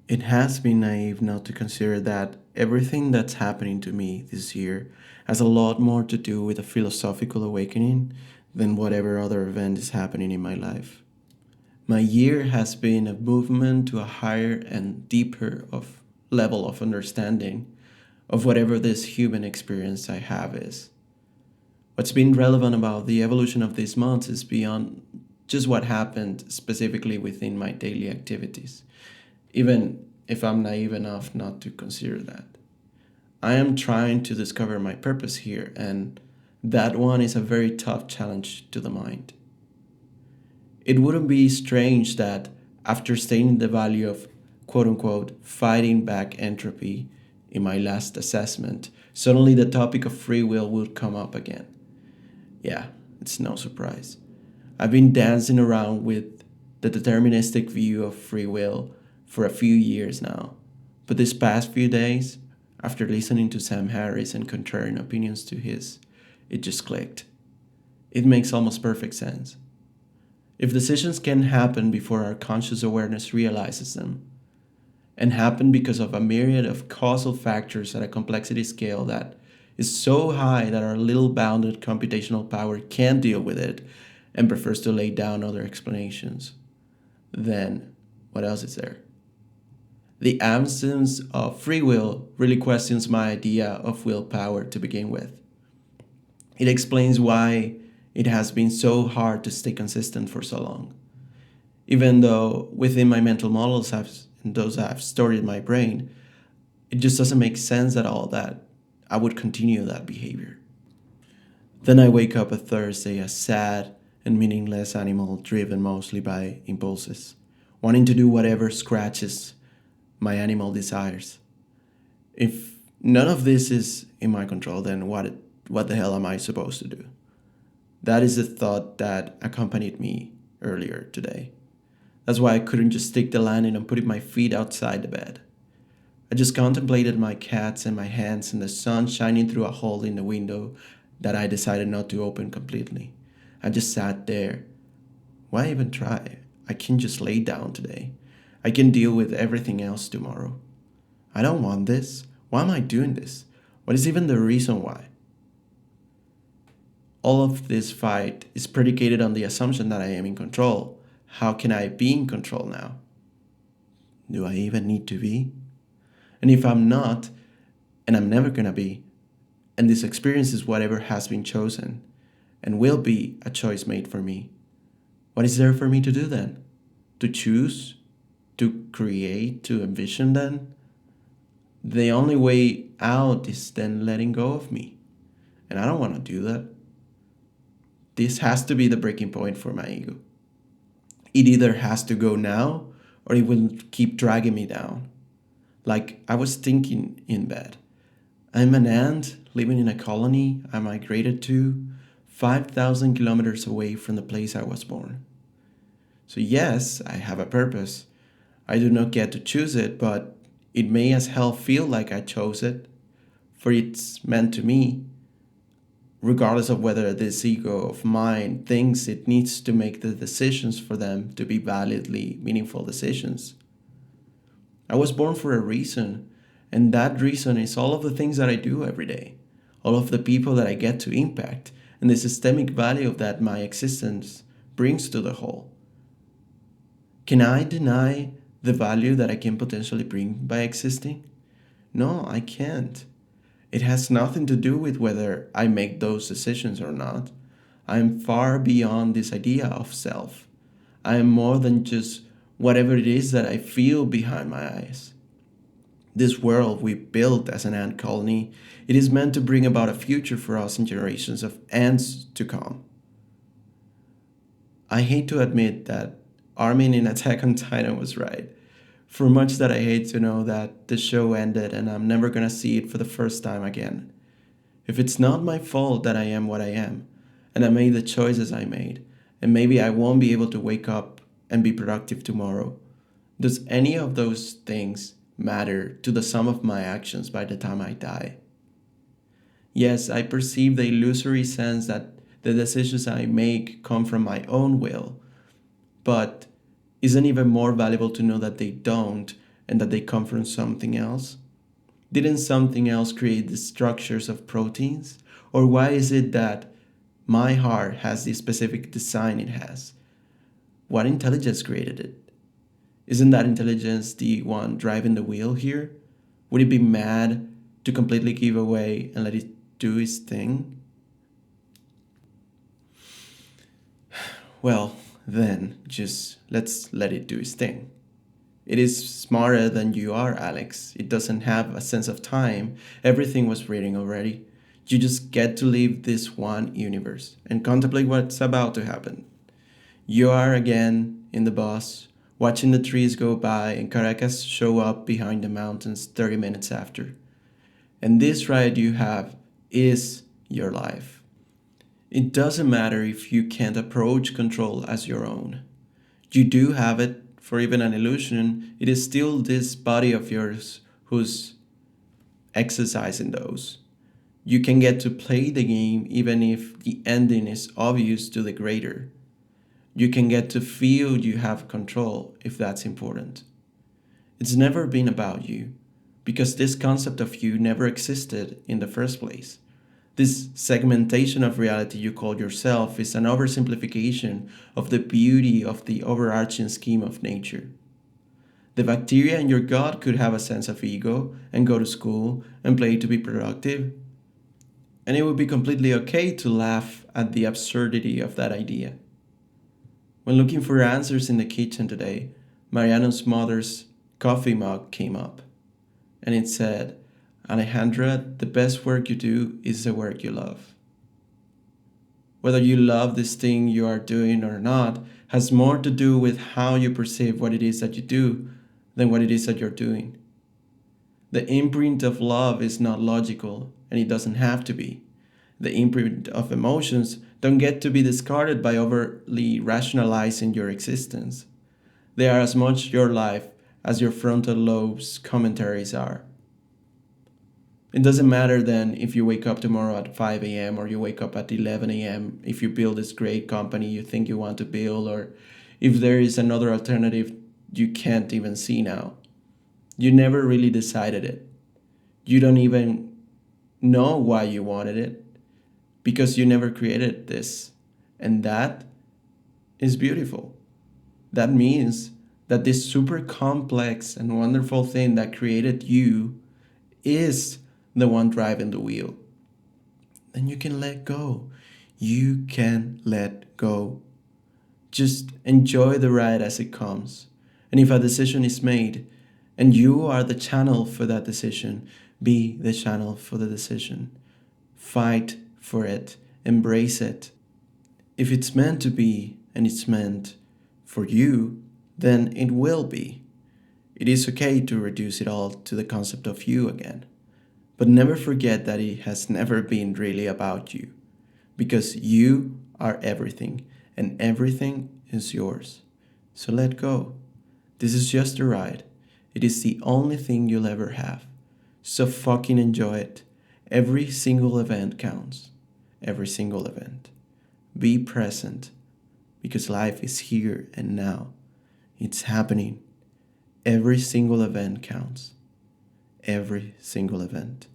It has been naive not to consider that everything that's happening to me this year has a lot more to do with a philosophical awakening than whatever other event is happening in my life. My year has been a movement to a higher and deeper of level of understanding of whatever this human experience I have is. What's been relevant about the evolution of these months is beyond just what happened specifically within my daily activities, even if I'm naive enough not to consider that. I am trying to discover my purpose here, and that one is a very tough challenge to the mind. It wouldn't be strange that after stating the value of quote unquote fighting back entropy in my last assessment, suddenly the topic of free will would come up again. Yeah, it's no surprise. I've been dancing around with the deterministic view of free will for a few years now. But these past few days, after listening to Sam Harris and contrarian opinions to his, it just clicked. It makes almost perfect sense. If decisions can happen before our conscious awareness realizes them, and happen because of a myriad of causal factors at a complexity scale that is so high that our little bounded computational power can't deal with it and prefers to lay down other explanations, then what else is there? The absence of free will really questions my idea of willpower to begin with. It explains why it has been so hard to stay consistent for so long. Even though within my mental models and those I've stored in my brain, it just doesn't make sense at all that I would continue that behavior. Then I wake up a Thursday a sad and meaningless animal driven mostly by impulses, wanting to do whatever scratches my animal desires. If none of this is in my control, then what the hell am I supposed to do? That is the thought that accompanied me earlier today. That's why I couldn't just stick the landing and put my feet outside the bed. I just contemplated my cats and my hands and the sun shining through a hole in the window that I decided not to open completely. I just sat there. Why even try? I can just lay down today. I can deal with everything else tomorrow. I don't want this. Why am I doing this? What is even the reason why? All of this fight is predicated on the assumption that I am in control. How can I be in control now? Do I even need to be? And if I'm not, and I'm never gonna be, and this experience is whatever has been chosen, and will be a choice made for me, what is there for me to do then? To choose? To create? To envision then? The only way out is then letting go of me. And I don't want to do that. This has to be the breaking point for my ego. It either has to go now or it will keep dragging me down. Like I was thinking in bed. I'm an ant living in a colony I migrated to 5,000 kilometers away from the place I was born. So, yes, I have a purpose. I do not get to choose it, but it may as hell feel like I chose it, for it's meant to me, regardless of whether this ego of mine thinks it needs to make the decisions for them to be validly meaningful decisions. I was born for a reason, and that reason is all of the things that I do every day, all of the people that I get to impact, and the systemic value that my existence brings to the whole. Can I deny the value that I can potentially bring by existing? No, I can't. It has nothing to do with whether I make those decisions or not. I am far beyond this idea of self. I am more than just whatever it is that I feel behind my eyes. This world we built as an ant colony, it is meant to bring about a future for us and generations of ants to come. I hate to admit that Armin in Attack on Titan was right. For much that I hate to know that the show ended and I'm never gonna see it for the first time again. If it's not my fault that I am what I am, and I made the choices I made, and maybe I won't be able to wake up and be productive tomorrow, does any of those things matter to the sum of my actions by the time I die? Yes, I perceive the illusory sense that the decisions I make come from my own will, but isn't even more valuable to know that they don't, and that they come from something else? Didn't something else create the structures of proteins? Or why is it that my heart has the specific design it has? What intelligence created it? Isn't that intelligence the one driving the wheel here? Would it be mad to completely give away and let it do its thing? Well, then just let's let it do its thing. It is smarter than you are, Alex. It doesn't have a sense of time. Everything was written already. You just get to live this one universe and contemplate what's about to happen. You are again in the bus, watching the trees go by and Caracas show up behind the mountains 30 minutes after. And this ride you have is your life. It doesn't matter if you can't approach control as your own. You do have it, for even an illusion, it is still this body of yours who's exercising those. You can get to play the game even if the ending is obvious to the creator. You can get to feel you have control if that's important. It's never been about you, because this concept of you never existed in the first place. This segmentation of reality you call yourself is an oversimplification of the beauty of the overarching scheme of nature. The bacteria in your gut could have a sense of ego and go to school and play to be productive, and it would be completely okay to laugh at the absurdity of that idea. When looking for answers in the kitchen today, Mariano's mother's coffee mug came up, and it said, Alejandra, the best work you do is the work you love. Whether you love this thing you are doing or not has more to do with how you perceive what it is that you do than what it is that you're doing. The imprint of love is not logical, and it doesn't have to be. The imprint of emotions don't get to be discarded by overly rationalizing your existence. They are as much your life as your frontal lobe's commentaries are. It doesn't matter then if you wake up tomorrow at 5 a.m. or you wake up at 11 a.m., if you build this great company you think you want to build, or if there is another alternative you can't even see now. You never really decided it. You don't even know why you wanted it because you never created this. And that is beautiful. That means that this super complex and wonderful thing that created you is the one driving the wheel. Then you can let go. You can let go. Just enjoy the ride as it comes. And if a decision is made, and you are the channel for that decision, be the channel for the decision. Fight for it. Embrace it. If it's meant to be, and it's meant for you, then it will be. It is okay to reduce it all to the concept of you again. But never forget that it has never been really about you. Because you are everything, and everything is yours. So let go. This is just a ride. It is the only thing you'll ever have. So fucking enjoy it. Every single event counts. Every single event. Be present. Because life is here and now. It's happening. Every single event counts. Every single event.